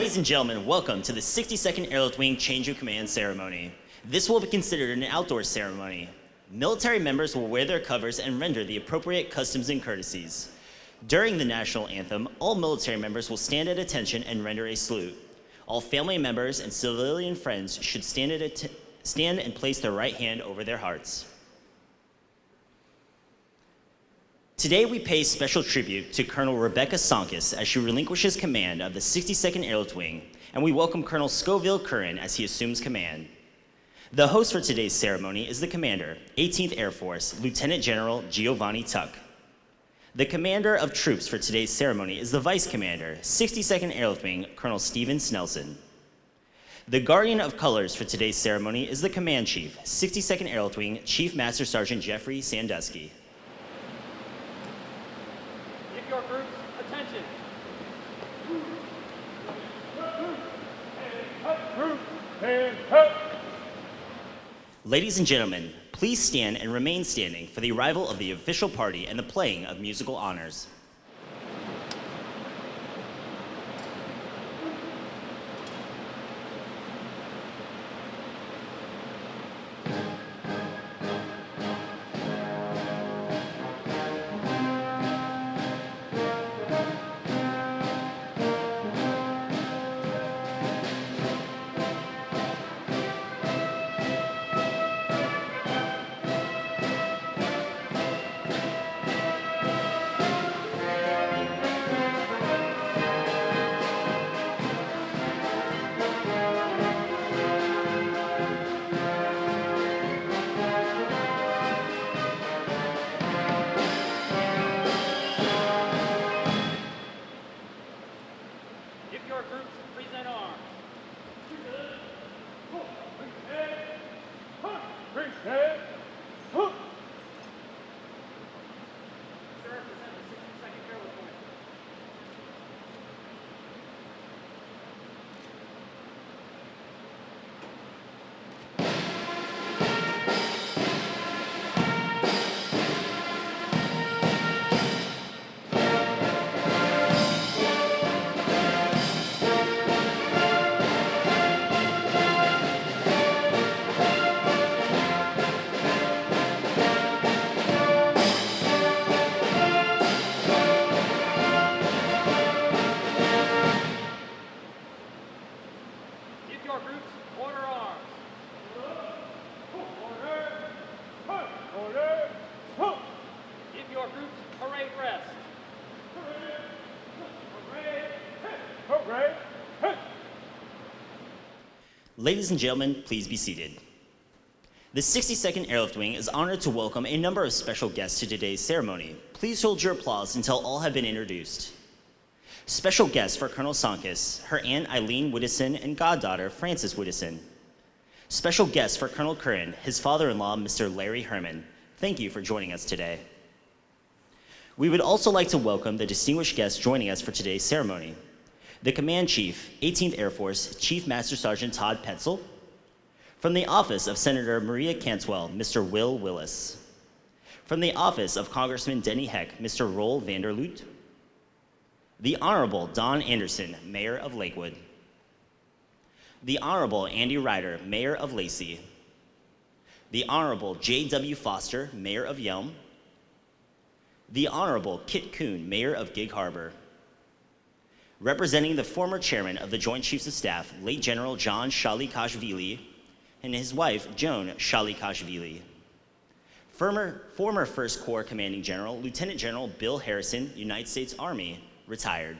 Ladies and gentlemen, welcome to the 62nd Airlift Wing Change of Command ceremony. This will be considered an outdoor ceremony. Military members will wear their covers and render the appropriate customs and courtesies. During the national anthem, all military members will stand at attention and render a salute. All family members and civilian friends should stand and place their right hand over their hearts. Today we pay special tribute to Col Rebecca Sonkiss as she relinquishes command of the 62nd Airlift Wing, and we welcome Col Scovill Currin as he assumes command. The host for today's ceremony is the Commander, 18th Air Force, Lieutenant General Giovanni Tuck. The Commander of Troops for today's ceremony is the Vice Commander, 62nd Airlift Wing, Colonel Stephen Snelson. The Guardian of Colors for today's ceremony is the Command Chief, 62nd Airlift Wing, Chief Master Sergeant Jeffrey Sandusky. Give your groups attention. Ladies and gentlemen, please stand and remain standing for the arrival of the official party and the playing of musical honors. Give your groups present arms. Sir, present the 62nd Airlift Wing. Give your groups order arms. Give your groups parade rest. Ladies and gentlemen, please be seated. The 62nd Airlift Wing is honored to welcome a number of special guests to today's ceremony. Please hold your applause until all have been introduced. Special guests for Colonel Sonkiss, her Aunt Eileen Widdison and goddaughter Frances Widdison. Special guests for Colonel Currin, his father-in-law, Mr. Larry Herman. Thank you for joining us today. We would also like to welcome the distinguished guests joining us for today's ceremony. The Command Chief, 18th Air Force, Chief Master Sergeant Todd Petzl. From the office of Senator Maria Cantwell, Mr. Will Willis. From the office of Congressman Denny Heck, Mr. Roel Vanderloot. The Honorable Don Anderson, Mayor of Lakewood. The Honorable Andy Ryder, Mayor of Lacey. The Honorable J.W. Foster, Mayor of Yelm. The Honorable Kit Kuhn, Mayor of Gig Harbor. Representing the former chairman of the Joint Chiefs of Staff, late General John Shalikashvili, and his wife, Joan Shalikashvili. Former First Corps Commanding General, Lieutenant General Bill Harrison, United States Army, retired.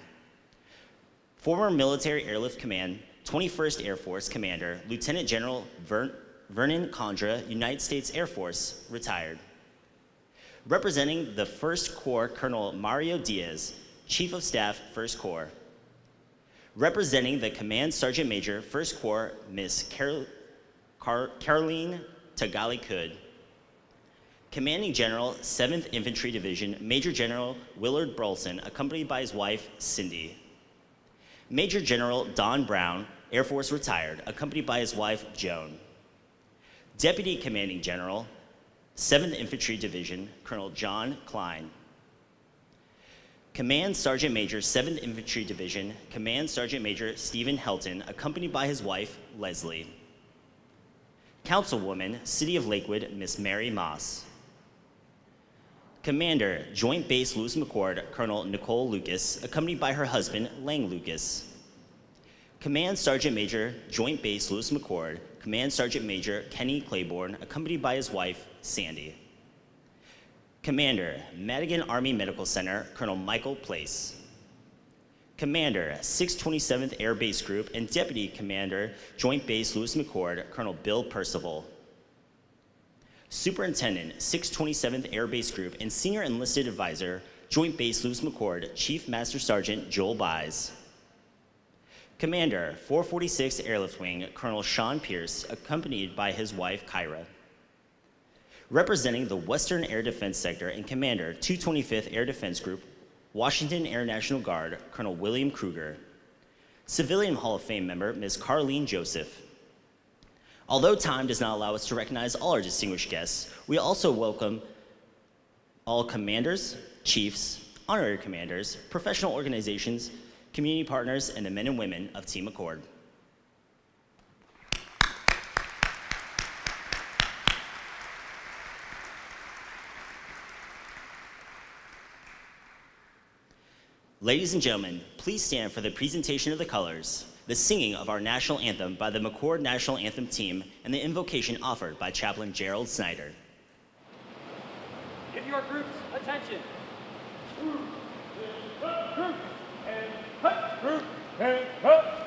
Former Military Airlift Command, 21st Air Force Commander, Lieutenant General Vernon Condra, United States Air Force, retired. Representing the First Corps, Colonel Mario Diaz, Chief of Staff, First Corps. Representing the Command Sergeant Major, First Corps, Miss Caroline Tagali-Cood. Commanding General, 7th Infantry Division, Major General Willard Burleson, accompanied by his wife, Cindy. Major General Don Brown, Air Force retired, accompanied by his wife, Joan. Deputy Commanding General, 7th Infantry Division, Colonel John Klein. Command Sergeant Major 7th Infantry Division, Command Sergeant Major Stephen Helton, accompanied by his wife, Leslie. Councilwoman, City of Lakewood, Miss Mary Moss. Commander, Joint Base Lewis McChord, Colonel Nicole Lucas, accompanied by her husband, Lang Lucas. Command Sergeant Major, Joint Base Lewis McChord, Command Sergeant Major Kenny Claiborne, accompanied by his wife, Sandy. Commander, Madigan Army Medical Center, Colonel Michael Place. Commander, 627th Air Base Group, and Deputy Commander, Joint Base Lewis McChord, Colonel Bill Percival. Superintendent, 627th Air Base Group, and Senior Enlisted Advisor, Joint Base Lewis McChord, Chief Master Sergeant Joel Buys. Commander, 446th Airlift Wing, Colonel Sean Pierce, accompanied by his wife, Kyra. Representing the Western Air Defense Sector and Commander, 225th Air Defense Group, Washington Air National Guard, Colonel William Kruger. Civilian Hall of Fame member, Ms. Carlene Joseph. Although time does not allow us to recognize all our distinguished guests, we also welcome all commanders, chiefs, honorary commanders, professional organizations, community partners, and the men and women of Team Accord. Ladies and gentlemen, please stand for the presentation of the colors, the singing of our national anthem by the McChord National Anthem Team, and the invocation offered by Chaplain Gerald Snyder. Give your groups attention. Group and hut. Group and hut.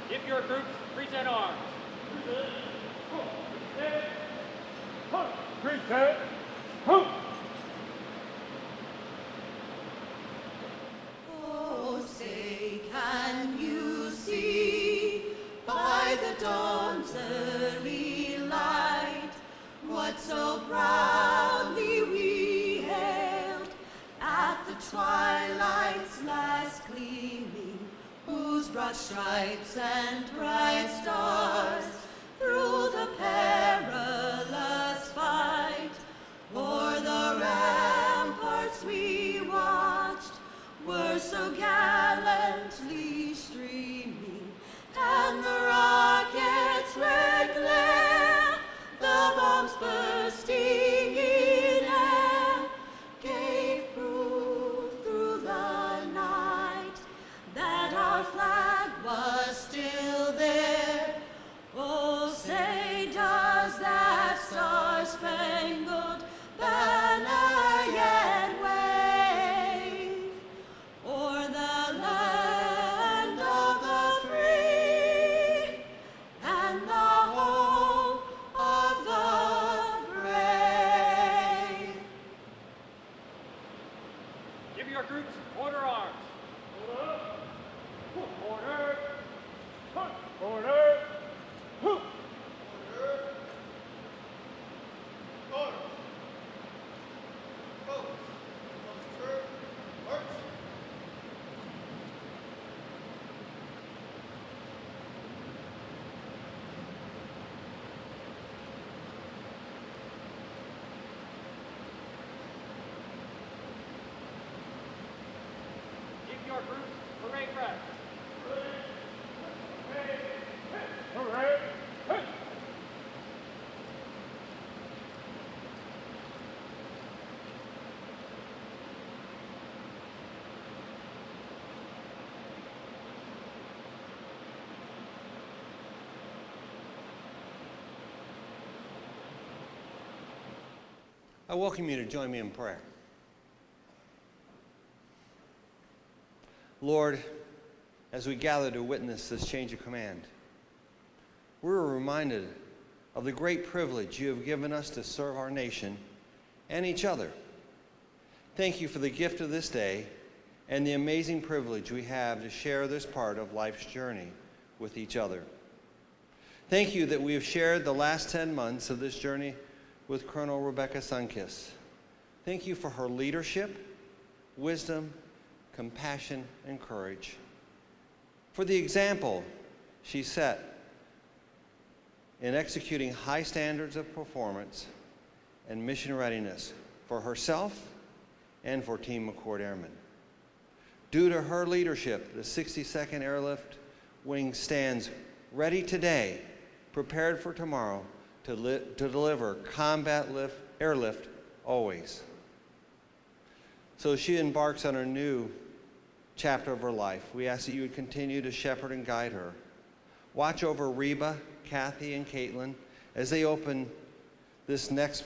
Give your groups present arms. Present. Hoop. Oh, say, can you see by the dawn's early light what so proudly we hailed at the twilight's last gleaming, whose broad stripes and bright stars through the perilous fight o'er the ramparts we watched were so gallantly streaming, and the rockets' red glare, the bombs bursting in air, gave proof through the night that our flag was still there. Oh, say, does that star-spangled banner yet wave o'er the land of the free and the home of the brave? Give your groups order arms. Order. Order. Hoop. Order. Give your groups parade rest. Hooray. Hey. I welcome you to join me in prayer. Lord, as we gather to witness this change of command, we're reminded of the great privilege you have given us to serve our nation and each other. Thank you for the gift of this day and the amazing privilege we have to share this part of life's journey with each other. Thank you that we have shared the last 10 months of this journey with Col Rebecca Sonkiss. Thank you for her leadership, wisdom, compassion, and courage. For the example she set in executing high standards of performance and mission readiness for herself and for Team McCord Airmen. Due to her leadership, the 62nd Airlift Wing stands ready today, prepared for tomorrow, to deliver combat airlift always. So she embarks on a new chapter of her life. We ask that you would continue to shepherd and guide her. Watch over Reba, Kathy, and Caitlin as they open this next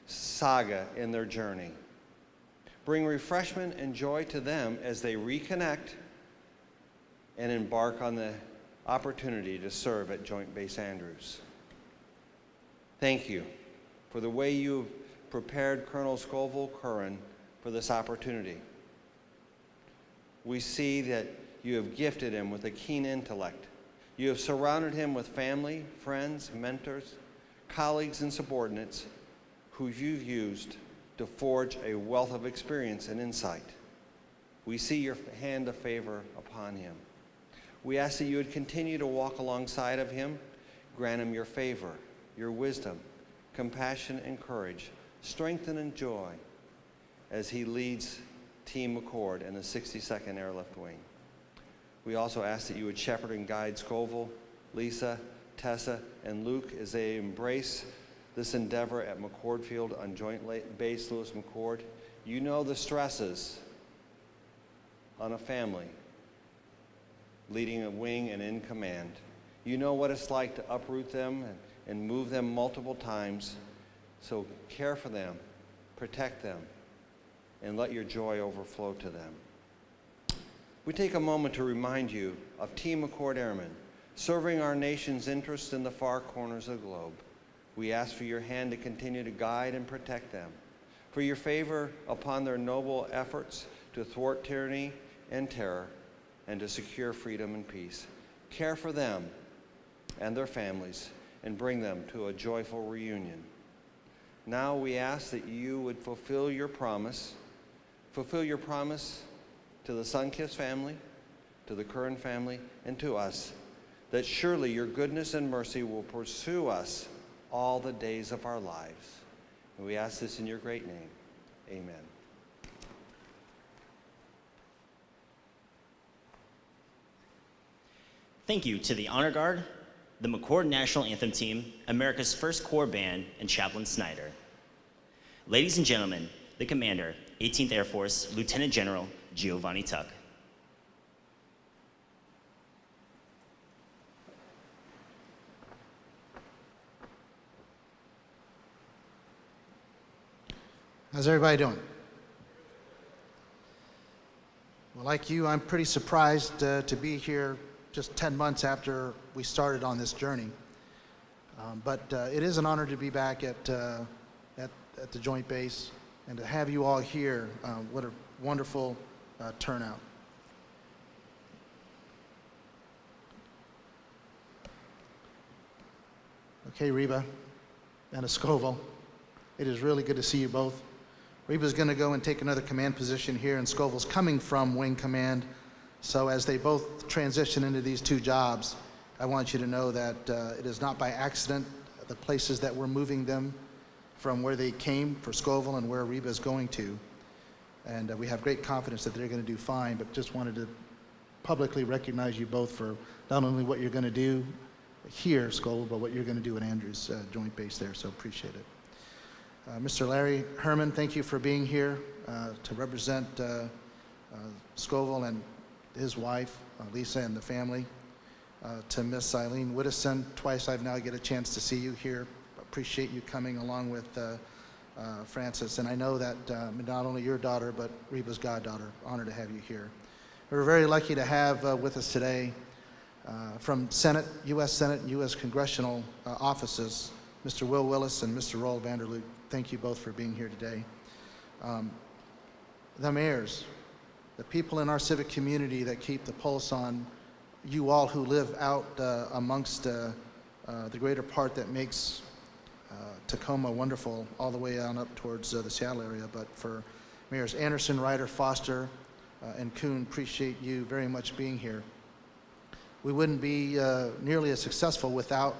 saga in their journey. Bring refreshment and joy to them as they reconnect and embark on the opportunity to serve at Joint Base Andrews. Thank you for the way you've prepared Col Scovill Currin for this opportunity. We see that you have gifted him with a keen intellect. You have surrounded him with family, friends, mentors, colleagues, and subordinates who you've used to forge a wealth of experience and insight. We see your hand of favor upon him. We ask that you would continue to walk alongside of him, grant him your favor, your wisdom, compassion, and courage, strength and joy as he leads Team McCord and the 62nd Airlift Wing. We also ask that you would shepherd and guide Scovill, Lisa, Tessa, and Luke as they embrace this endeavor at McCord Field on Joint Base Lewis McChord. You know the stresses on a family leading a wing and in command. You know what it's like to uproot them and move them multiple times. So care for them, protect them, and let your joy overflow to them. We take a moment to remind you of Team McCord Airmen, serving our nation's interests in the far corners of the globe. We ask for your hand to continue to guide and protect them, for your favor upon their noble efforts to thwart tyranny and terror, and to secure freedom and peace. Care for them and their families, and bring them to a joyful reunion. Now we ask that you would fulfill your promise to the Sonkiss family, to the Currin family, and to us, that surely your goodness and mercy will pursue us all the days of our lives. And we ask this in your great name. Amen. Thank you to the Honor Guard, the McCord National Anthem Team, America's First Corps Band, and Chaplain Snyder. Ladies and gentlemen, the Commander, 18th Air Force, Lieutenant General Giovanni Tuck. How's everybody doing? Well, like you, I'm pretty surprised to be here just 10 months after we started on this journey. But it is an honor to be back at the Joint Base and to have you all here. What a wonderful turnout. Okay, Reba and Scovill, it is really good to see you both. Reba's going to go and take another command position here, and Scovill's coming from Wing Command. So as they both transition into these two jobs, I want you to know that it is not by accident the places that we're moving them from where they came for Scovill and where Reba is going to. And we have great confidence that they're going to do fine, but just wanted to publicly recognize you both for not only what you're going to do here, Scovill, but what you're going to do at Andrews Joint Base there, so appreciate it. Mr. Larry Herman, thank you for being here to represent Scovill and his wife, Lisa, and the family. To Miss Eileen Widdowson, twice I've now get a chance to see you here. Appreciate you coming along with Francis, and I know that not only your daughter, but Reba's goddaughter. Honored to have you here. We're very lucky to have with us today from Senate, U.S. Senate, and U.S. Congressional offices, Mr. Will Willis and Mr. Roel Vanderloop. Thank you both for being here today. The mayors, the people in our civic community that keep the pulse on you all who live out amongst the greater part that makes Tacoma wonderful, all the way on up towards the Seattle area. But for Mayors Anderson, Ryder, Foster, and Kuhn, appreciate you very much being here. We wouldn't be nearly as successful without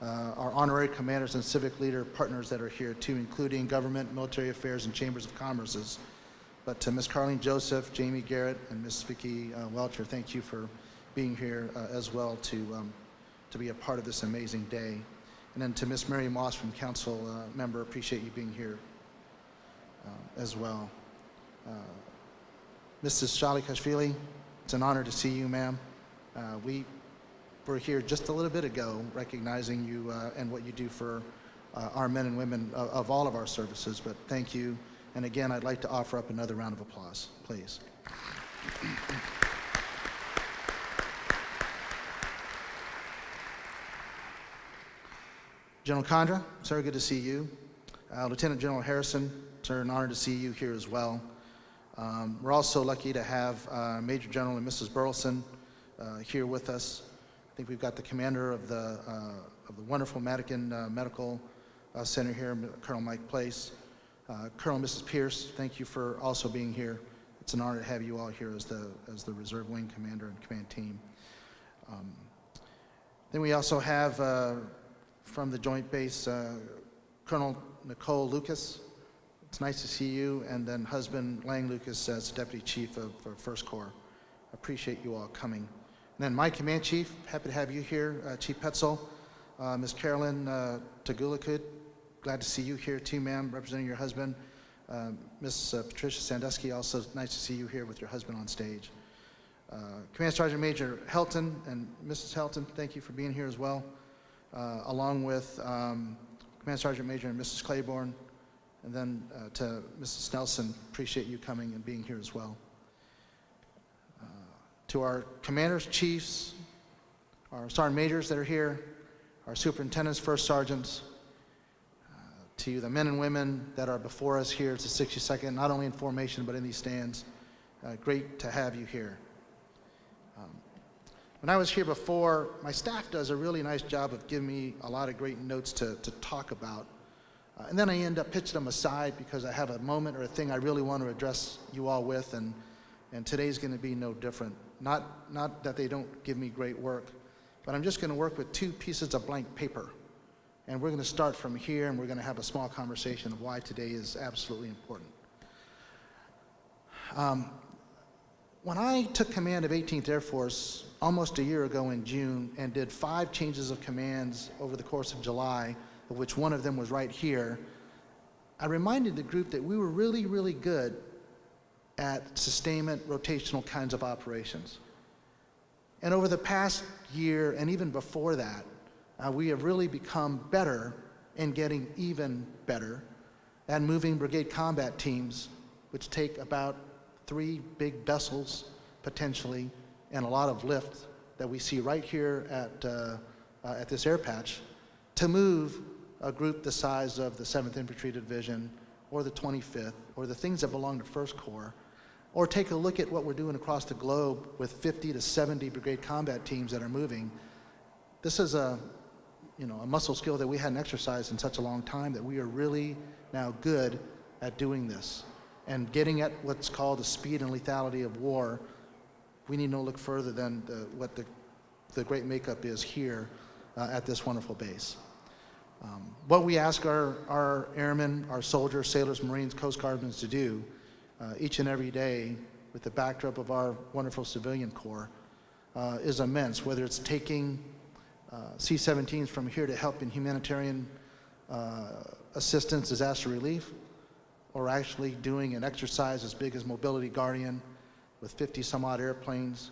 our honorary commanders and civic leader partners that are here too, including government, military affairs, and chambers of commerces. But to Ms. Carlene Joseph, Jamie Garrett, and Ms. Vicki Welcher, thank you for being here as well to be a part of this amazing day. And then to Ms. Mary Moss from council member, appreciate you being here as well. Mrs. Shalikashvili, it's an honor to see you, ma'am. We were here just a little bit ago recognizing you and what you do for our men and women of all of our services, but thank you. And again, I'd like to offer up another round of applause, please. General Condra, sir, good to see you. Lieutenant General Harrison, sir, an honor to see you here as well. We're also lucky to have Major General and Mrs. Burleson here with us. I think we've got the commander of the wonderful Madigan Medical Center here, Colonel Mike Place. Colonel and Mrs. Pierce, thank you for also being here. It's an honor to have you all here as the Reserve Wing Commander and Command Team. Then we also have from the Joint Base, Colonel Nicole Lucas. It's nice to see you, and then husband Lang Lucas as Deputy Chief of First Corps. Appreciate you all coming. And then my Command Chief, happy to have you here, Chief Petzel, Ms. Carolyn Tagulakud, glad to see you here too, ma'am, representing your husband. Ms. Patricia Sandusky, also nice to see you here with your husband on stage. Command Sergeant Major Helton and Mrs. Helton, thank you for being here as well, along with Command Sergeant Major and Mrs. Claiborne, and then to Mrs. Nelson, appreciate you coming and being here as well. To our commanders, chiefs, our sergeant majors that are here, our superintendents, first sergeants, to the men and women that are before us here, it's the 62nd, not only in formation but in these stands. Great to have you here. When I was here before, my staff does a really nice job of giving me a lot of great notes to talk about. And then I end up pitching them aside because I have a moment or a thing I really want to address you all with, and today's going to be no different. Not that they don't give me great work, but I'm just going to work with 2 pieces of blank paper. And we're going to start from here, and we're going to have a small conversation of why today is absolutely important. When I took command of 18th Air Force almost a year ago in June and did 5 changes of commands over the course of July, of which one of them was right here, I reminded the group that we were really, really good at sustainment, rotational kinds of operations. And over the past year, and even before that, we have really become better and getting even better at moving brigade combat teams, which take about 3 big vessels, potentially, and a lot of lift that we see right here at this air patch, to move a group the size of the 7th Infantry Division, or the 25th, or the things that belong to First Corps, or take a look at what we're doing across the globe with 50 to 70 brigade combat teams that are moving. This is a muscle skill that we hadn't exercised in such a long time, that we are really now good at doing this. And getting at what's called the speed and lethality of war, we need no look further than what the great makeup is here at this wonderful base. What we ask our airmen, our soldiers, sailors, Marines, Coast Guardsmen to do each and every day with the backdrop of our wonderful civilian corps is immense, whether it's taking C-17s from here to help in humanitarian assistance, disaster relief, or actually doing an exercise as big as Mobility Guardian with 50 some odd airplanes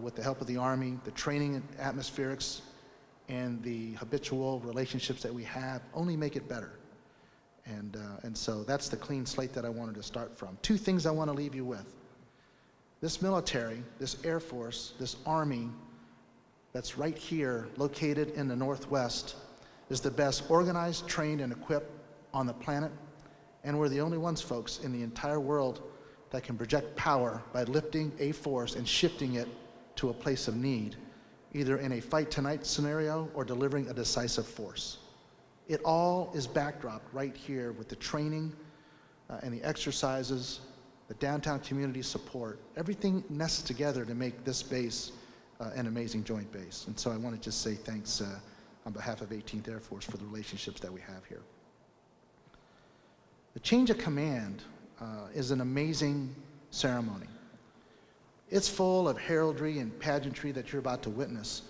with the help of the Army, the training and atmospherics and the habitual relationships that we have only make it better. And so that's the clean slate that I wanted to start from. Two things I want to leave you with. This military, this Air Force, this Army that's right here, located in the Northwest, is the best organized, trained, and equipped on the planet. And we're the only ones, folks, in the entire world that can project power by lifting a force and shifting it to a place of need, either in a fight tonight scenario or delivering a decisive force. It all is backdropped right here with the training and the exercises, the downtown community support. Everything nests together to make this base an amazing joint base. And so I want to just say thanks on behalf of 18th Air Force for the relationships that we have here. The change of command is an amazing ceremony. It's full of heraldry and pageantry that you're about to witness.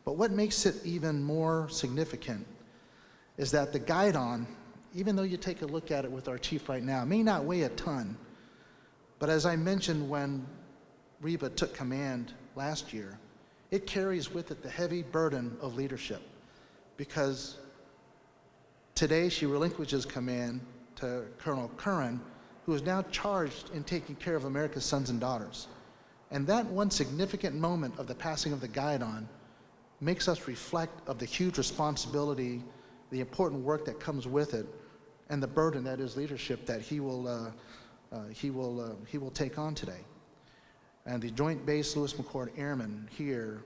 But what makes it even more significant is that the guidon, even though you take a look at it with our chief right now, may not weigh a ton. But as I mentioned when Reba took command last year, it carries with it the heavy burden of leadership, because today she relinquishes command to Colonel Currin, who is now charged in taking care of America's sons and daughters. And that one significant moment of the passing of the guidon makes us reflect of the huge responsibility, the important work that comes with it, and the burden that is leadership that he will take on today. And the Joint Base Lewis McChord Airmen here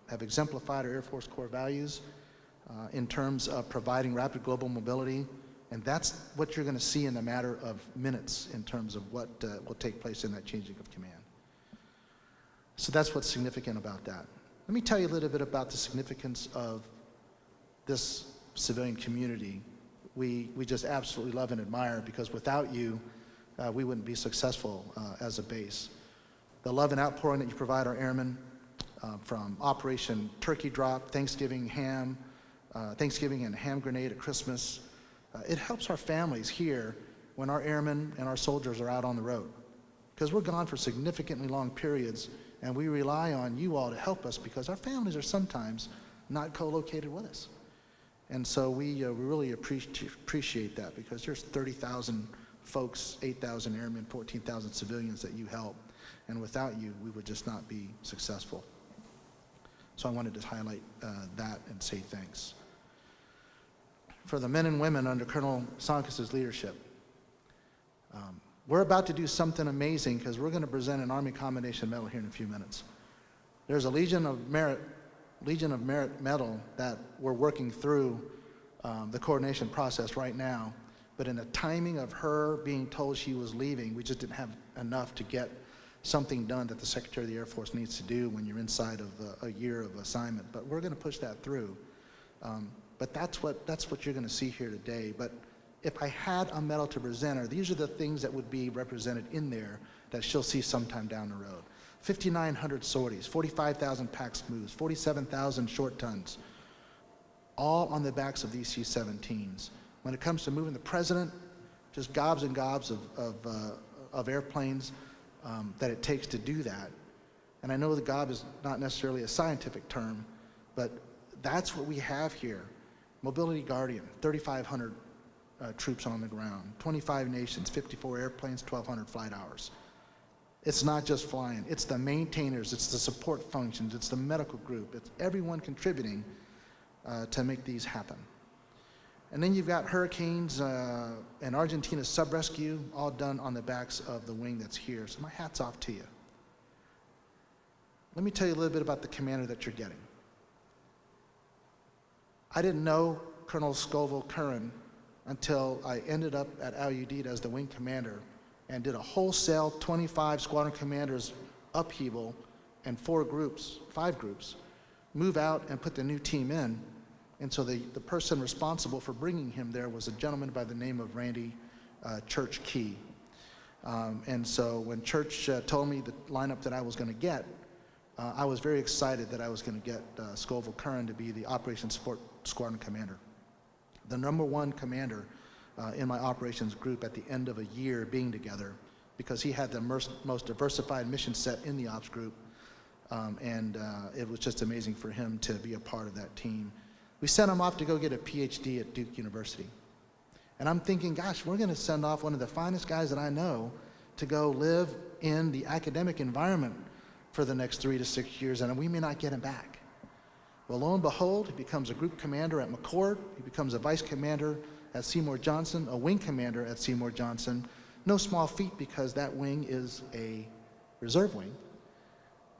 have exemplified our Air Force core values in terms of providing rapid global mobility. And that's what you're going to see in a matter of minutes in terms of what will take place in that changing of command. So that's what's significant about that. Let me tell you a little bit about the significance of this civilian community. We just absolutely love and admire, because without you, we wouldn't be successful as a base. The love and outpouring that you provide our airmen, from Operation Turkey Drop, Thanksgiving and ham grenade at Christmas, it helps our families here when our airmen and our soldiers are out on the road, because we're gone for significantly long periods, and we rely on you all to help us because our families are sometimes not co-located with us. And so we really appreciate that, because there's 30,000 folks, 8,000 airmen, 14,000 civilians that you help, and without you, we would just not be successful. So I wanted to highlight that and say thanks. For the men and women under Colonel Sonkiss's leadership, we're about to do something amazing, because we're going to present an Army Commendation Medal here in a few minutes. There's a Legion of Merit medal that we're working through the coordination process right now, but in the timing of her being told she was leaving, we just didn't have enough to get something done that the Secretary of the Air Force needs to do when you're inside of a year of assignment. But we're going to push that through. But that's what you're going to see here today. But if I had a medal to present her, these are the things that would be represented in there that she'll see sometime down the road. 5,900 sorties, 45,000 pack smooths, 47,000 short tons, all on the backs of these C-17s. When it comes to moving the president, just gobs and gobs of airplanes that it takes to do that. And I know the gob is not necessarily a scientific term, but that's what we have here. Mobility Guardian, 3,500 troops on the ground, 25 nations, 54 airplanes, 1,200 flight hours. It's not just flying, it's the maintainers, it's the support functions, it's the medical group, it's everyone contributing to make these happen. And then you've got hurricanes and Argentina's sub-rescue, all done on the backs of the wing that's here. So my hat's off to you. Let me tell you a little bit about the commander that you're getting. I didn't know Col Scovill Currin until I ended up at Al Udeid as the wing commander and did a wholesale 25 squadron commanders upheaval and 5 groups, move out and put the new team in. And so the person responsible for bringing him there was a gentleman by the name of Randy Church Key. And so when Church told me the lineup that I was going to get, I was very excited that I was going to get Scovill Currin to be the Operations Support Squadron Commander. The #1 commander in my operations group at the end of a year being together, because he had the most diversified mission set in the ops group. And it was just amazing for him to be a part of that team. We sent him off to go get a PhD at Duke University. And I'm thinking, gosh, we're going to send off one of the finest guys that I know to go live in the academic environment for the next 3 to 6 years, and we may not get him back. Well, lo and behold, he becomes a group commander at McCord. He becomes a vice commander at Seymour Johnson, a wing commander at Seymour Johnson. No small feat, because that wing is a reserve wing.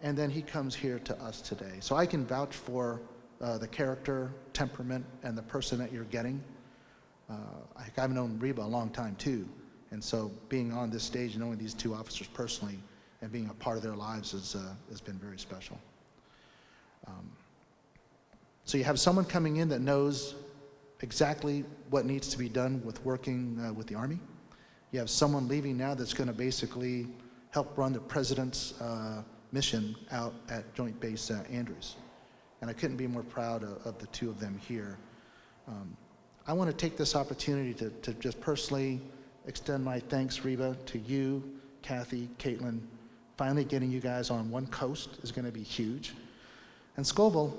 And then he comes here to us today. So I can vouch for the character, temperament, and the person that you're getting. I've known Reba a long time too, and so being on this stage and knowing these two officers personally and being a part of their lives has been very special. So you have someone coming in that knows exactly what needs to be done with working with the Army. You have someone leaving now that's going to basically help run the President's mission out at Joint Base Andrews. And I couldn't be more proud of the two of them here. I want to take this opportunity to just personally extend my thanks, Reba, to you, Kathy, Caitlin. Finally getting you guys on one coast is going to be huge. And Scovill,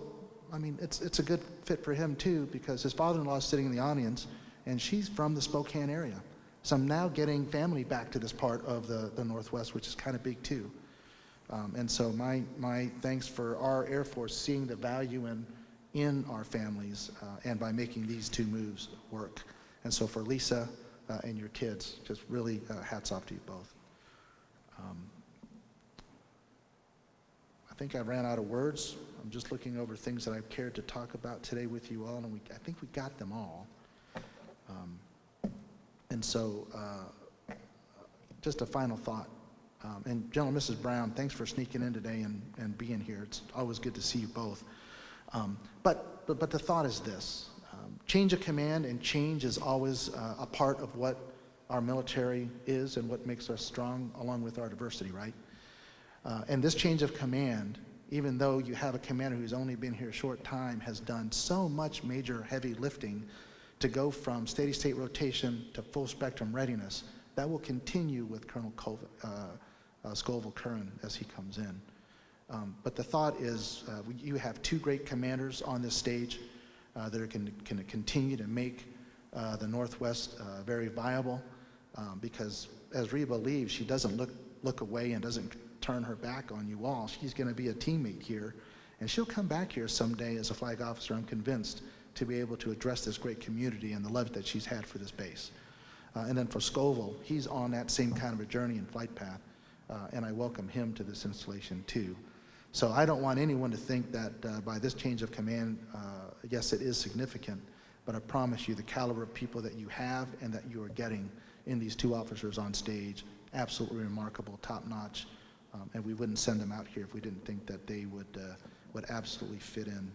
I mean, it's a good fit for him too, because his father-in-law is sitting in the audience, and she's from the Spokane area. So I'm now getting family back to this part of the Northwest, which is kind of big too. And so my thanks for our Air Force seeing the value in our families and by making these two moves work. And so for Lisa and your kids, just really hats off to you both. I think I ran out of words. I'm just looking over things that I've cared to talk about today with you all, and I think we got them all. And so just a final thought. And General and Mrs. Brown, thanks for sneaking in today and being here. It's always good to see you both. But the thought is this. Change of command and change is always a part of what our military is and what makes us strong, along with our diversity, right? And this change of command, even though you have a commander who's only been here a short time, has done so much major heavy lifting to go from steady state rotation to full spectrum readiness. That will continue with Colonel Scovill Currin as he comes in. But the thought is you have two great commanders on this stage that are going to continue to make the Northwest very viable, because as Reba leaves, she doesn't look away and doesn't turn her back on you all. She's going to be a teammate here, and she'll come back here someday as a flag officer, I'm convinced, to be able to address this great community and the love that she's had for this base. And then for Scovill, he's on that same kind of a journey and flight path, and I welcome him to this installation too. So I don't want anyone to think that by this change of command, yes, it is significant, but I promise you the caliber of people that you have and that you are getting in these two officers on stage, absolutely remarkable, top-notch, and we wouldn't send them out here if we didn't think that they would absolutely fit in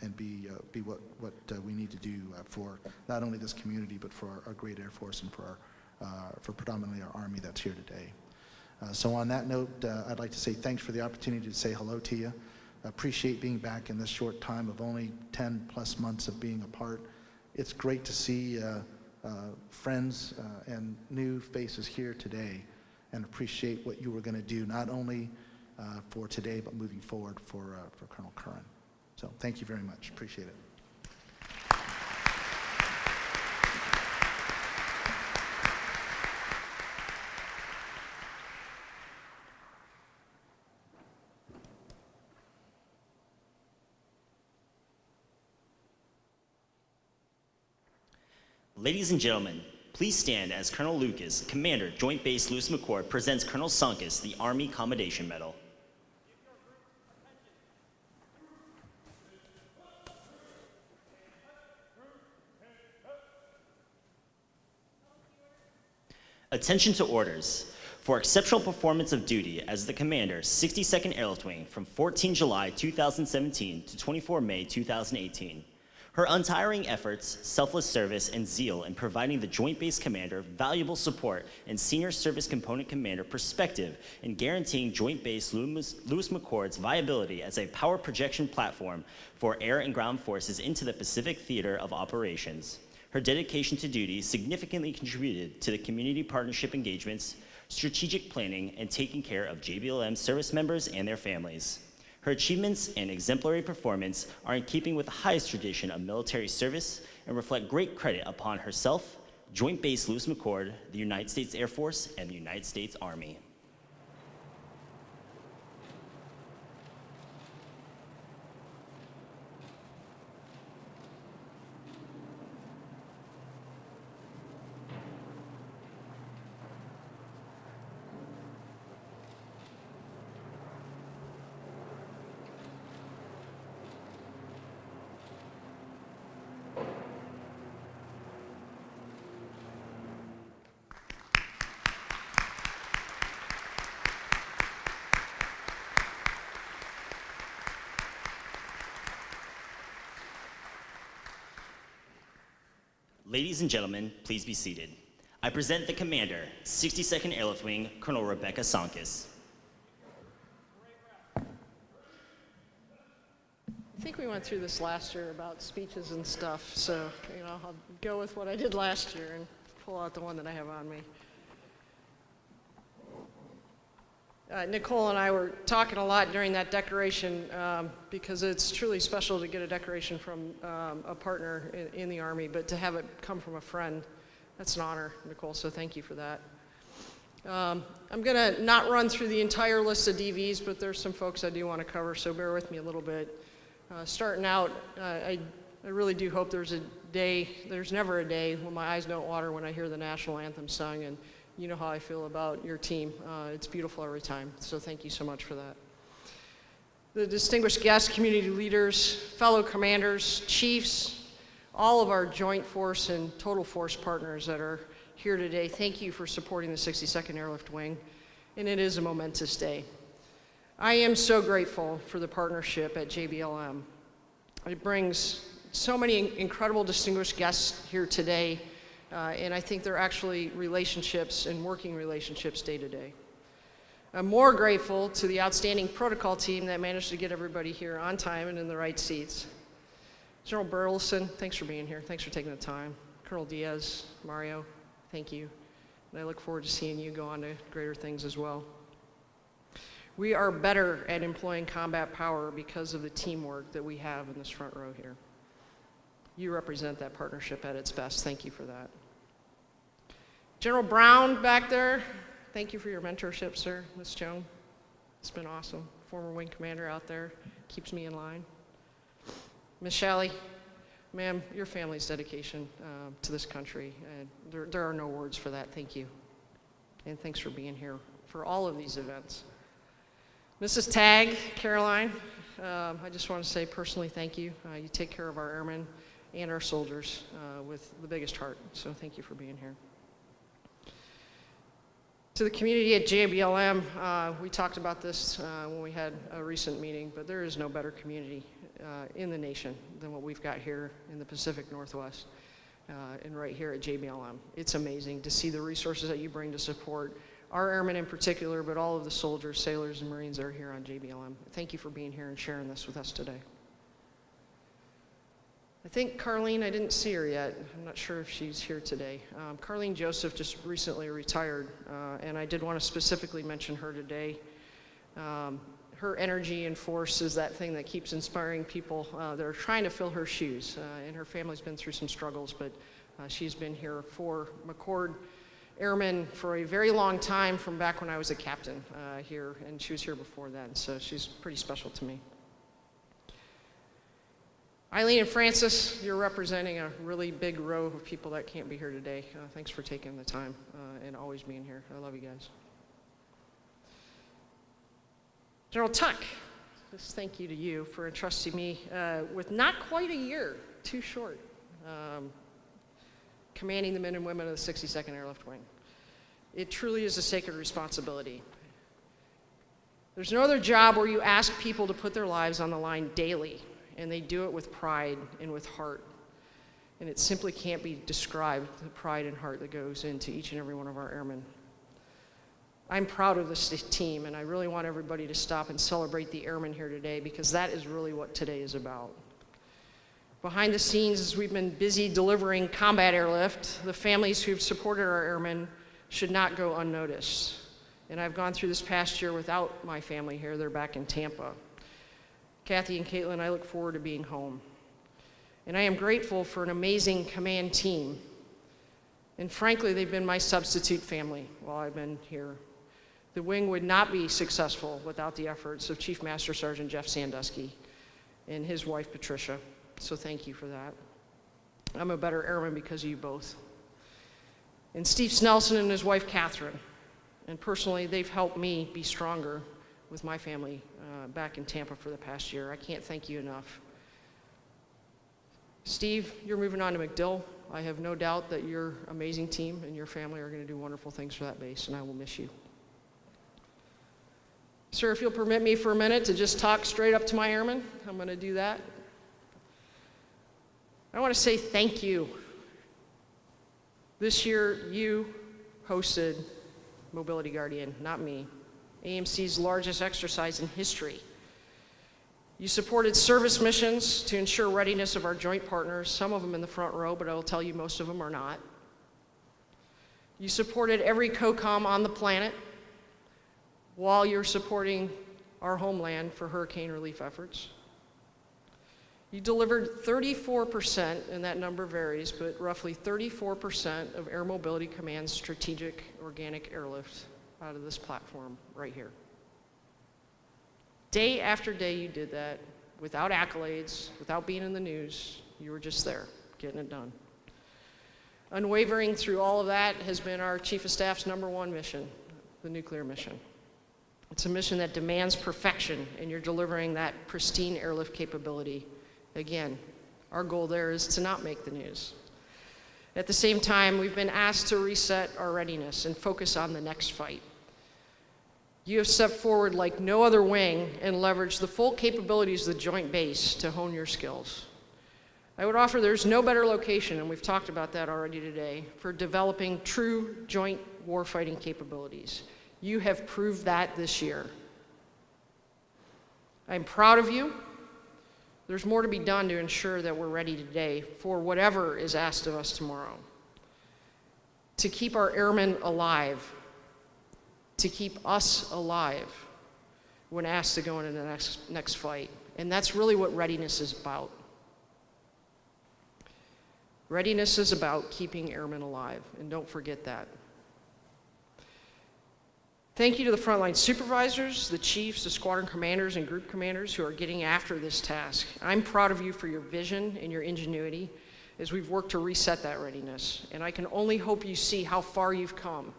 and be what we need to do for not only this community, but for our great Air Force and for predominantly our Army that's here today. So on that note, I'd like to say thanks for the opportunity to say hello to you. Appreciate being back in this short time of only 10 plus months of being apart. It's great to see friends and new faces here today, and appreciate what you were going to do, not only for today, but moving forward for Colonel Currin. So thank you very much. Appreciate it. Ladies and gentlemen, please stand as Colonel Lucas, Commander, Joint Base Lewis McChord, presents Colonel Sonkiss the Army Commendation Medal. Attention to orders. For exceptional performance of duty as the Commander, 62nd Airlift Wing from 14 July 2017 to 24 May 2018. Her untiring efforts, selfless service, and zeal in providing the Joint Base Commander valuable support and Senior Service Component Commander perspective in guaranteeing Joint Base Lewis McChord's viability as a power projection platform for air and ground forces into the Pacific Theater of Operations. Her dedication to duty significantly contributed to the community partnership engagements, strategic planning, and taking care of JBLM service members and their families. Her achievements and exemplary performance are in keeping with the highest tradition of military service and reflect great credit upon herself, Joint Base Lewis McChord, the United States Air Force, and the United States Army. Ladies and gentlemen, please be seated. I present the commander, 62nd Airlift Wing, Col Rebecca Sonkiss. I think we went through this last year about speeches and stuff, so I'll go with what I did last year and pull out the one that I have on me. Nicole and I were talking a lot during that decoration because it's truly special to get a decoration from a partner in the Army, but to have it come from a friend, that's an honor, Nicole, so thank you for that. I'm going to not run through the entire list of DVs, but there's some folks I do want to cover, so bear with me a little bit. Starting out, I really do hope there's never a day when my eyes don't water when I hear the national anthem sung, and you know how I feel about your team. It's beautiful every time, so thank you so much for that. The distinguished guests, community leaders, fellow commanders, chiefs, all of our joint force and total force partners that are here today, thank you for supporting the 62nd Airlift Wing, and it is a momentous day. I am so grateful for the partnership at JBLM. It brings so many incredible distinguished guests here today, and I think they're actually relationships and working relationships day to day. I'm more grateful to the outstanding protocol team that managed to get everybody here on time and in the right seats. General Burleson, thanks for being here. Thanks for taking the time. Colonel Diaz, Mario, thank you. And I look forward to seeing you go on to greater things as well. We are better at employing combat power because of the teamwork that we have in this front row here. You represent that partnership at its best. Thank you for that. General Brown back there, thank you for your mentorship, sir. Ms. Joan, it's been awesome. Former wing commander out there, keeps me in line. Ms. Shalley, ma'am, your family's dedication to this country, there are no words for that. Thank you. And thanks for being here for all of these events. Mrs. Tagg, Caroline, I just want to say personally thank you. You take care of our airmen and our soldiers with the biggest heart, so thank you for being here. To the community at JBLM, we talked about this when we had a recent meeting, but there is no better community in the nation than what we've got here in the Pacific Northwest and right here at JBLM. It's amazing to see the resources that you bring to support our airmen in particular, but all of the soldiers, sailors, and Marines that are here on JBLM. Thank you for being here and sharing this with us today. I think Carlene, I didn't see her yet. I'm not sure if she's here today. Carlene Joseph just recently retired, and I did want to specifically mention her today. Her energy and force is that thing that keeps inspiring people that are trying to fill her shoes, and her family's been through some struggles, but she's been here for McChord Airmen for a very long time, from back when I was a captain here, and she was here before then, so she's pretty special to me. Eileen and Francis, you're representing a really big row of people that can't be here today. Thanks for taking the time and always being here. I love you guys. General Tuck, just thank you to you for entrusting me with not quite a year, too short, commanding the men and women of the 62nd Airlift Wing. It truly is a sacred responsibility. There's no other job where you ask people to put their lives on the line daily, and they do it with pride and with heart. And it simply can't be described, the pride and heart that goes into each and every one of our airmen. I'm proud of this team, and I really want everybody to stop and celebrate the airmen here today, because that is really what today is about. Behind the scenes, as we've been busy delivering combat airlift, the families who've supported our airmen should not go unnoticed. And I've gone through this past year without my family here. They're back in Tampa. Kathy and Caitlin, I look forward to being home. And I am grateful for an amazing command team. And frankly, they've been my substitute family while I've been here. The wing would not be successful without the efforts of Chief Master Sergeant Jeff Sandusky and his wife, Patricia. So thank you for that. I'm a better airman because of you both. And Steve Snelson and his wife, Catherine. And personally, they've helped me be stronger with my family back in Tampa for the past year. I can't thank you enough. Steve, you're moving on to MacDill. I have no doubt that your amazing team and your family are going to do wonderful things for that base, and I will miss you. Sir, if you'll permit me for a minute to just talk straight up to my airmen, I'm going to do that. I want to say thank you. This year, you hosted Mobility Guardian, not me, AMC's largest exercise in history. You supported service missions to ensure readiness of our joint partners, some of them in the front row, but I will tell you most of them are not. You supported every COCOM on the planet while you're supporting our homeland for hurricane relief efforts. You delivered 34%, and that number varies, but roughly 34% of Air Mobility Command's strategic organic airlift out of this platform right here. Day after day you did that without accolades, without being in the news. You were just there, getting it done. Unwavering through all of that has been our Chief of Staff's #1 mission, the nuclear mission. It's a mission that demands perfection, and you're delivering that pristine airlift capability. Again, our goal there is to not make the news. At the same time, we've been asked to reset our readiness and focus on the next fight. You have stepped forward like no other wing and leveraged the full capabilities of the Joint Base to hone your skills. I would offer there's no better location, and we've talked about that already today, for developing true joint warfighting capabilities. You have proved that this year. I'm proud of you. There's more to be done to ensure that we're ready today for whatever is asked of us tomorrow. To keep our airmen alive, to keep us alive when asked to go into the next fight. And that's really what readiness is about. Readiness is about keeping airmen alive, and don't forget that. Thank you to the frontline supervisors, the chiefs, the squadron commanders, and group commanders who are getting after this task. I'm proud of you for your vision and your ingenuity as we've worked to reset that readiness, and I can only hope you see how far you've come.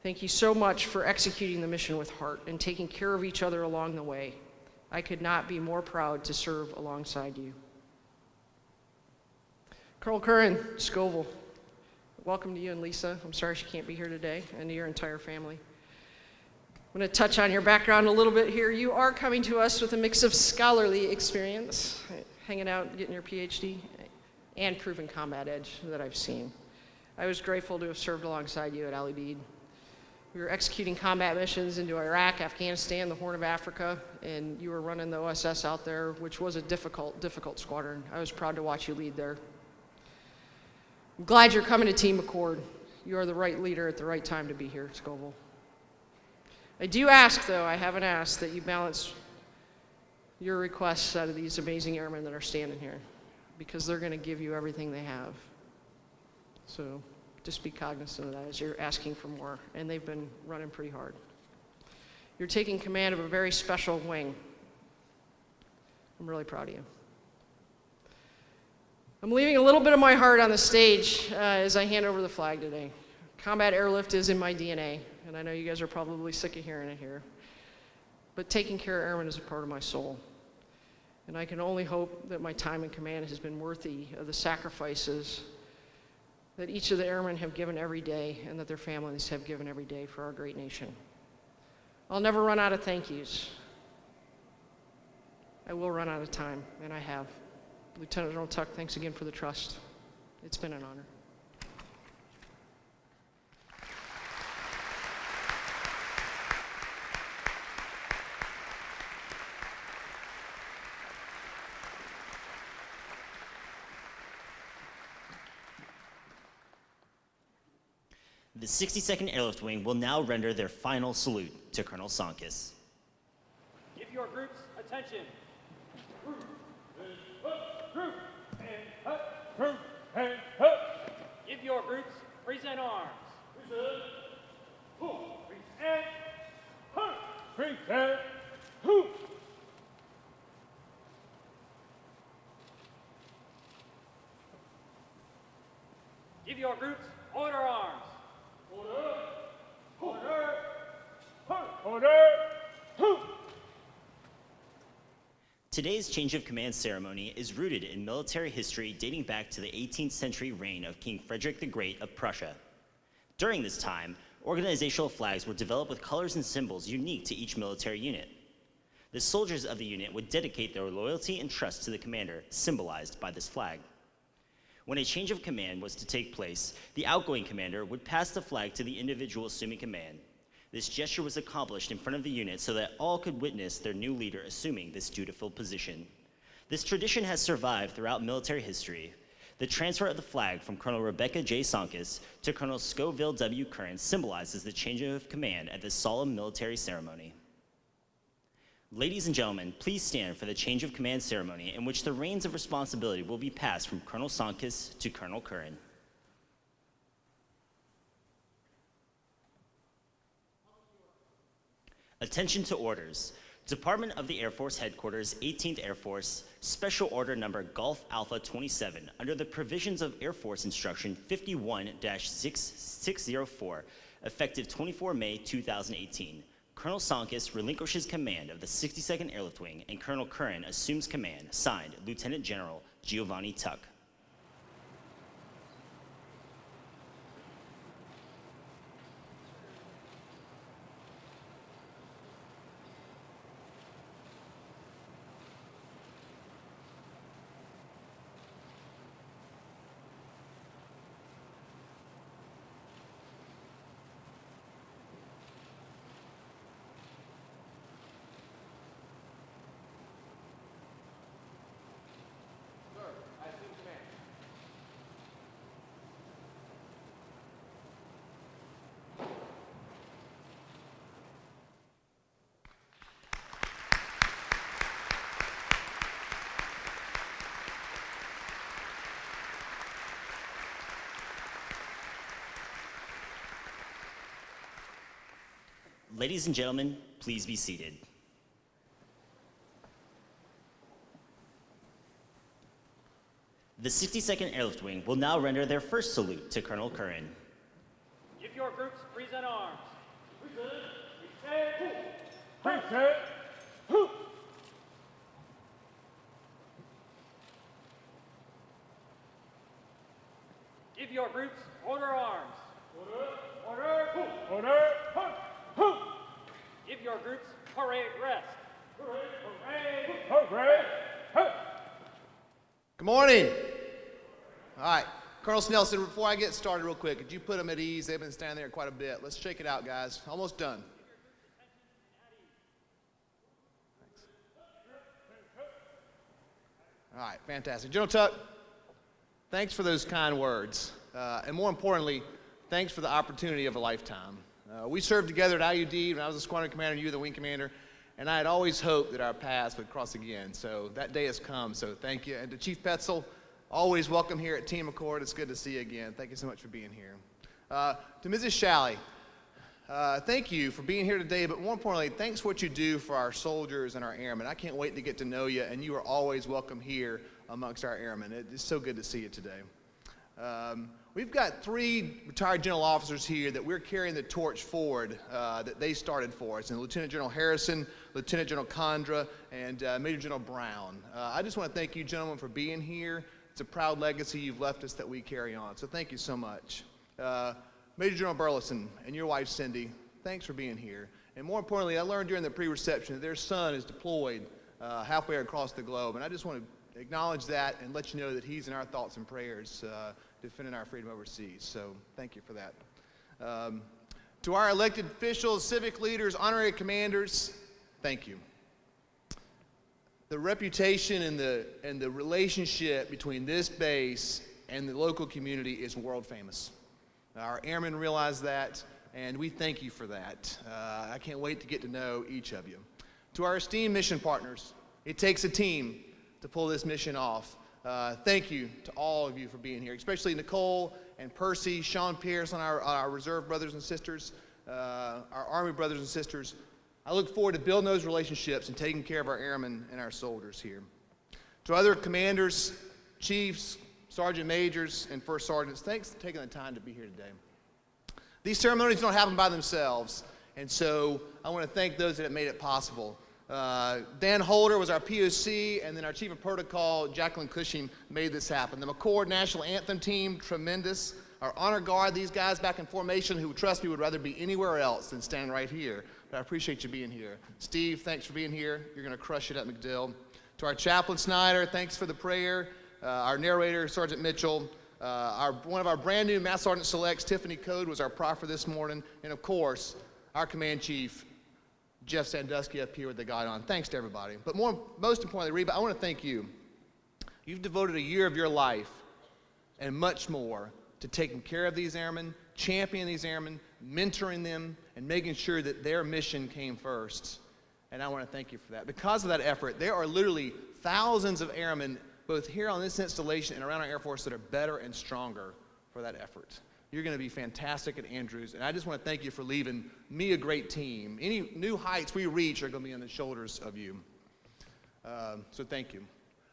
Thank you so much for executing the mission with heart and taking care of each other along the way. I could not be more proud to serve alongside you. Colonel Currin, Scovill, welcome to you and Lisa. I'm sorry she can't be here today, and to your entire family. I'm going to touch on your background a little bit here. You are coming to us with a mix of scholarly experience, hanging out, getting your PhD, and proven combat edge that I've seen. I was grateful to have served alongside you at Ali Bead. We were executing combat missions into Iraq, Afghanistan, the Horn of Africa, and you were running the OSS out there, which was a difficult squadron. I was proud to watch you lead there. I'm glad you're coming to Team Accord. You are the right leader at the right time to be here, Scovill. I do ask, though, I haven't asked, that you balance your requests out of these amazing airmen that are standing here, because they're going to give you everything they have. So just be cognizant of that as you're asking for more, and they've been running pretty hard. You're taking command of a very special wing. I'm really proud of you. I'm leaving a little bit of my heart on the stage as I hand over the flag today. Combat airlift is in my DNA, and I know you guys are probably sick of hearing it here, but taking care of airmen is a part of my soul. And I can only hope that my time in command has been worthy of the sacrifices that each of the airmen have given every day and that their families have given every day for our great nation. I'll never run out of thank yous. I will run out of time, and I have. Lieutenant General Tuck, thanks again for the trust. It's been an honor. The 62nd Airlift Wing will now render their final salute to Colonel Sonkiss. Give your groups attention. Group and hut. Group and hut. Give Give your groups present arms. Present. Who? Present. Huh. Present. Who? Give your groups order arms. Order. Order. Huh. Order. Who? Today's change of command ceremony is rooted in military history dating back to the 18th century reign of King Frederick the Great of Prussia. During this time, organizational flags were developed with colors and symbols unique to each military unit. The soldiers of the unit would dedicate their loyalty and trust to the commander, symbolized by this flag. When a change of command was to take place, the outgoing commander would pass the flag to the individual assuming command. This gesture was accomplished in front of the unit so that all could witness their new leader assuming this dutiful position. This tradition has survived throughout military history. The transfer of the flag from Col Rebecca J. Sonkiss to Col Scovill W. Currin symbolizes the change of command at this solemn military ceremony. Ladies and gentlemen, please stand for the change of command ceremony in which the reins of responsibility will be passed from Col Sonkiss to Col Currin. Attention to orders. Department of the Air Force Headquarters, 18th Air Force, Special Order Number Golf Alpha 27, under the provisions of Air Force Instruction 51-6604, effective 24 May 2018. Colonel Sonkiss relinquishes command of the 62nd Airlift Wing, and Colonel Currin assumes command. Signed, Lieutenant General Giovanni Tuck. Ladies and gentlemen, please be seated. The 62nd Airlift Wing will now render their first salute to Colonel Currin. Give your groups present arms. Present. Present. Present. Who? Give your groups order arms. Order. Order. Who? Order. Huh. Who? Give your groups parade rest. Parade. Parade. Parade. Huh. Good morning. All right, Colonel Snelson, before I get started real quick, could you put them at ease? They've been standing there quite a bit. Let's shake it out, guys. Almost done. Thanks. All right, fantastic. General Tuck, thanks for those kind words. And more importantly, thanks for the opportunity of a lifetime. We served together at IUD when I was a squadron commander and you were the wing commander, and I had always hoped that our paths would cross again. So that day has come, so thank you. And to Chief Petzel, always welcome here at Team Accord. It's good to see you again. Thank you so much for being here. To Mrs. Shalley, thank you for being here today, but more importantly, thanks for what you do for our soldiers and our airmen. I can't wait to get to know you, and you are always welcome here amongst our airmen. It's so good to see you today. We've got 3 retired general officers here that we're carrying the torch forward that they started for us, and Lieutenant General Harrison, Lieutenant General Condra, and Major General Brown. I just want to thank you gentlemen for being here. It's a proud legacy you've left us that we carry on, so thank you so much. Major General Burleson and your wife Cindy, thanks for being here. And more importantly, I learned during the pre-reception that their son is deployed halfway across the globe, and I just want to acknowledge that and let you know that he's in our thoughts and prayers defending our freedom overseas. So thank you for that. To our elected officials, civic leaders, honorary commanders, thank you. The reputation and the relationship between this base and the local community is world famous. Our airmen realize that, and we thank you for that. I can't wait to get to know each of you. To our esteemed mission partners, it takes a team to pull this mission off. Thank you to all of you for being here, especially Nicole and Percy, Sean Pierce, on our reserve brothers and sisters, our Army brothers and sisters. I look forward to building those relationships and taking care of our airmen and our soldiers here. To other commanders, chiefs, sergeant majors, and first sergeants, thanks for taking the time to be here today. These ceremonies don't happen by themselves, and so I want to thank those that have made it possible. Dan Holder was our POC, and then our Chief of Protocol, Jacqueline Cushing, made this happen. The McCord National Anthem team, tremendous. Our Honor Guard, these guys back in formation who, trust me, would rather be anywhere else than standing right here. But I appreciate you being here. Steve, thanks for being here. You're going to crush it at MacDill. To our Chaplain Snyder, thanks for the prayer. Our narrator, Sergeant Mitchell. One of our brand new Master Sergeant Selects, Tiffany Code, was our proffer this morning. And of course, our Command Chief, Jeff Sandusky, up here with the guide on. Thanks to everybody. But most importantly, Reba, I want to thank you. You've devoted a year of your life and much more to taking care of these airmen, championing these airmen, mentoring them, and making sure that their mission came first. And I want to thank you for that. Because of that effort, there are literally thousands of airmen, both here on this installation and around our Air Force, that are better and stronger for that effort. You're going to be fantastic at Andrews, and I just want to thank you for leaving me a great team. Any new heights we reach are going to be on the shoulders of you. So thank you.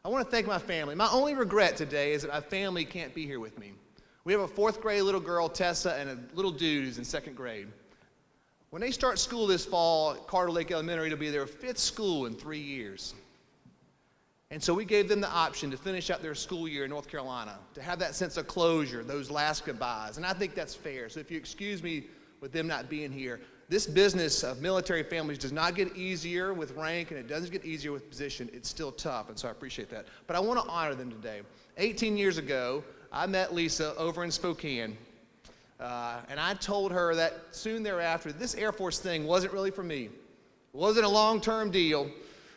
I want to thank my family. My only regret today is that my family can't be here with me. We have a 4th grade little girl, Tessa, and a little dude who's in 2nd grade. When they start school this fall at Carter Lake Elementary, it'll be their 5th school in 3 years. And so we gave them the option to finish out their school year in North Carolina, to have that sense of closure, those last goodbyes. And I think that's fair. So if you excuse me with them not being here, this business of military families does not get easier with rank, and it doesn't get easier with position. It's still tough, and so I appreciate that. But I want to honor them today. 18 years ago, I met Lisa over in Spokane, and I told her that soon thereafter, this Air Force thing wasn't really for me. It wasn't a long-term deal,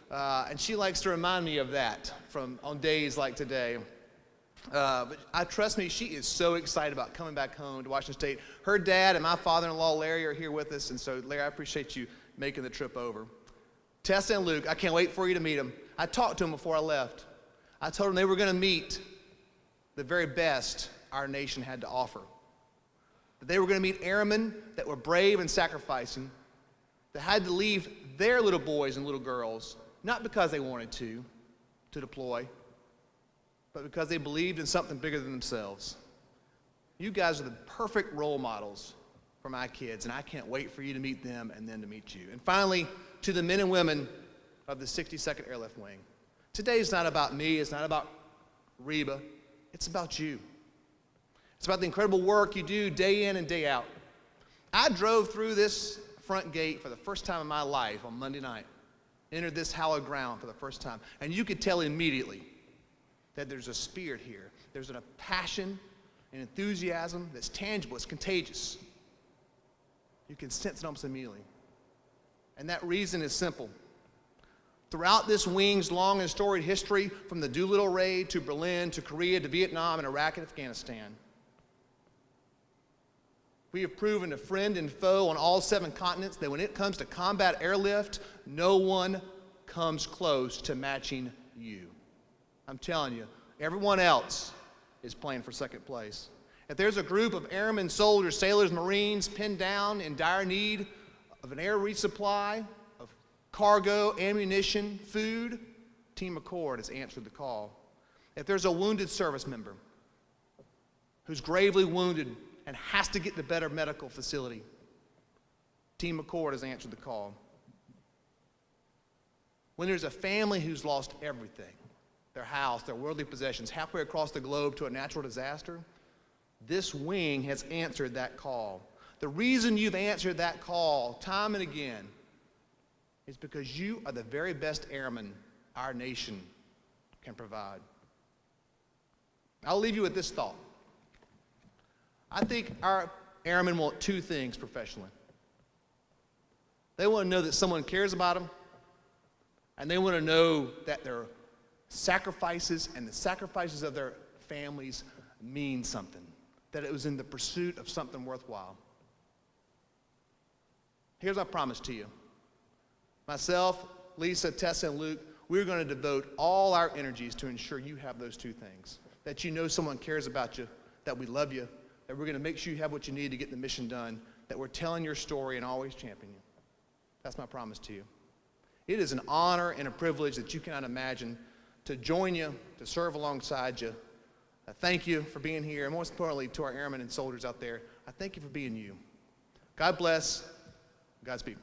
and she likes to remind me of that on days like today. But trust me, she is so excited about coming back home to Washington State. Her dad and my father-in-law, Larry, are here with us, and so, Larry, I appreciate you making the trip over. Tessa and Luke, I can't wait for you to meet them. I talked to them before I left. I told them they were going to meet the very best our nation had to offer. That they were going to meet airmen that were brave and sacrificing, that had to leave their little boys and little girls, not because they wanted to deploy, but because they believed in something bigger than themselves. You guys are the perfect role models for my kids, and I can't wait for you to meet them and then to meet you. And finally, to the men and women of the 62nd Airlift Wing. Today's not about me, it's not about Reba. It's about you. It's about the incredible work you do day in and day out. I drove through this front gate for the first time in my life on Monday night, entered this hallowed ground for the first time, and you could tell immediately that there's a spirit here. There's a passion and enthusiasm that's tangible, it's contagious. You can sense it almost immediately. And that reason is simple. Throughout this wing's long and storied history, from the Doolittle raid to Berlin to Korea to Vietnam and Iraq and Afghanistan, we have proven to friend and foe on all 7 continents that when it comes to combat airlift, no one comes close to matching you. I'm telling you, everyone else is playing for second place. If there's a group of airmen, soldiers, sailors, Marines pinned down in dire need of an air resupply, of cargo, ammunition, food, Team McCord has answered the call. If there's a wounded service member who's gravely wounded and has to get to better medical facility, Team McCord has answered the call. When there's a family who's lost everything, their house, their worldly possessions, halfway across the globe to a natural disaster, this wing has answered that call. The reason you've answered that call time and again is because you are the very best airmen our nation can provide. I'll leave you with this thought. I think our airmen want 2 things professionally. They want to know that someone cares about them, and they want to know that their sacrifices and the sacrifices of their families mean something, that it was in the pursuit of something worthwhile. Here's my promise to you. Myself, Lisa, Tessa, and Luke, we're going to devote all our energies to ensure you have those 2 things, that you know someone cares about you, that we love you, that we're going to make sure you have what you need to get the mission done, that we're telling your story and always championing you. That's my promise to you. It is an honor and a privilege that you cannot imagine to join you, to serve alongside you. I thank you for being here, and most importantly, to our airmen and soldiers out there, I thank you for being you. God bless. Godspeed.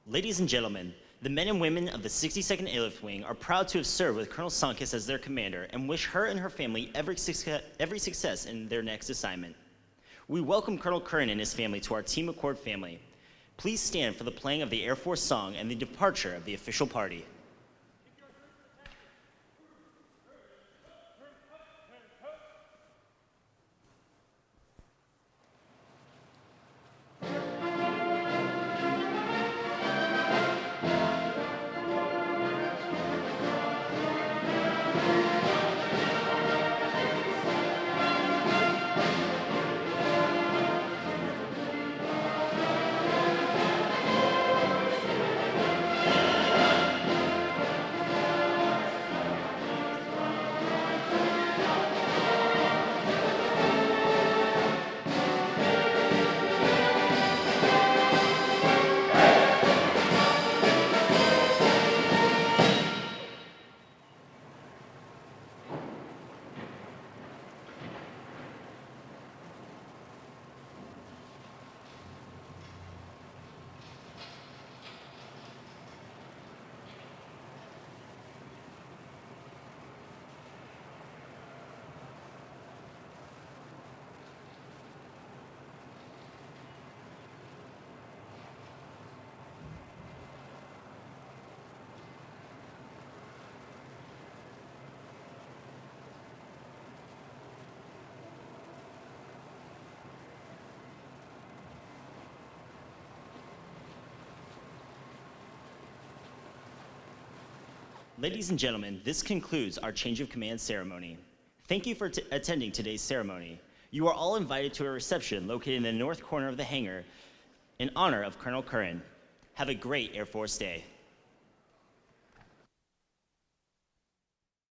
Ladies and gentlemen, the men and women of the 62nd Airlift Wing are proud to have served with Colonel Sonkiss as their commander and wish her and her family every success in their next assignment. We welcome Colonel Currin and his family to our Team Accord family. Please stand for the playing of the Air Force song and the departure of the official party. Ladies and gentlemen, this concludes our change of command ceremony. Thank you for attending today's ceremony. You are all invited to a reception located in the north corner of the hangar in honor of Colonel Currin. Have a great Air Force Day.